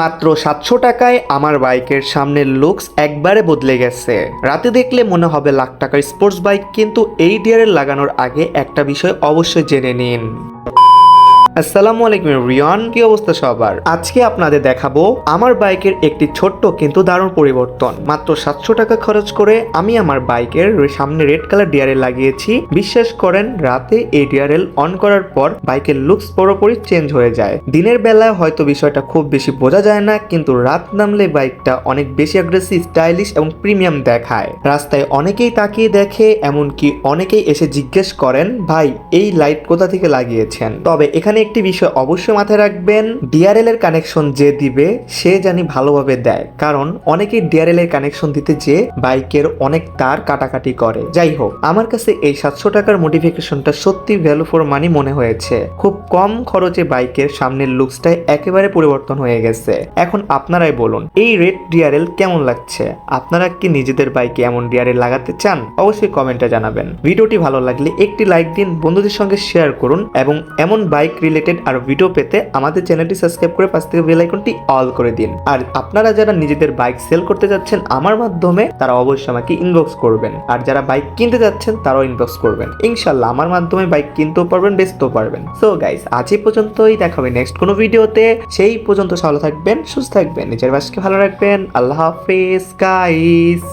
মাত্র 700 টাকায় আমার বাইকের সামনের লুকস একবারে বদলে গেছে। রাতে দেখলে মনে হবে লাখ টাকার স্পোর্টস বাইক, কিন্তু এই ডিআরএল লাগানোর আগে একটা বিষয় অবশ্যই জেনে নিন। আসসালামু আলাইকুম রিয়ান, কি অবস্থা সবার? আজকে আপনাদের দেখাবো আমার বাইকের একটি ছোট্ট কিন্তু দারুণ পরিবর্তন। মাত্র 700 টাকা খরচ করে আমি আমার বাইকের সামনে রেড কালার ডিআরএল লাগিয়েছি। বিশ্বাস করেন, রাতে এই ডিআরএল অন করার পর বাইকের লুকস পুরোপুরি চেঞ্জ হয়ে যায়। দিনের বেলায় হয়তো বিষয়টা খুব বেশি বোঝা যায় না, কিন্তু রাত নামলে বাইকটা অনেক বেশি অ্যাগ্রেসিভ, স্টাইলিশ এবং প্রিমিয়াম দেখায়। রাস্তায় অনেকেই তাকিয়ে দেখে, এমনকি অনেকেই এসে জিজ্ঞেস করেন, ভাই এই লাইট কোথা থেকে লাগিয়েছেন? তবে এখানে একটি বিষয় অবশ্যই মাথায় রাখবেন, ডিআরএল এর কানেকশন যে দিবে সে জানি ভালোভাবে দেয়, কারণ অনেকেই ডিআরএল এর কানেকশন দিতে যে বাইকের অনেক তার কাটাকাটি করে। যাই হোক, আমার কাছে এই 700 টাকার মডিফিকেশনটা সত্যি ভ্যালু ফর মানি মনে হয়েছে। খুব কম খরচে বাইকের সামনের লুকসটাই একেবারে পরিবর্তন হয়ে গেছে। এখন আপনারাই বলুন, এই রেড ডিআরএল কেমন লাগছে? আপনারা কি নিজেদের বাইকে এমন ডিআরএল লাগাতে চান? অবশ্যই কমেন্টে জানাবেন। ভিডিওটি ভালো লাগলে একটি লাইক দিন, বন্ধুদের সঙ্গে শেয়ার করুন এবং এমন বাইক রিলেটেড আর ভিডিও পেতে আমাদের চ্যানেলটি সাবস্ক্রাইব করে পাশ থেকে বেল আইকনটি অল করে দিন। আর আপনারা যারা নিজেদের বাইক সেল করতে যাচ্ছেন আমার মাধ্যমে, তারা অবশ্যই আমাকে ইনবক্স করবেন। আর যারা বাইক কিনতে যাচ্ছেন তারাও ইনবক্স করবেন। ইনশাআল্লাহ আমার মাধ্যমে বাইক কিনতেও পারবেন, বেচতেও পারবেন। সো গাইস, আজ এই পর্যন্তই। দেখা হবে নেক্সট কোনো ভিডিওতে। সেই পর্যন্ত ভালো থাকবেন, সুস্থ থাকবেন, নিজের বাসকে ভালো রাখবেন। আল্লাহ হাফেজ গাইস।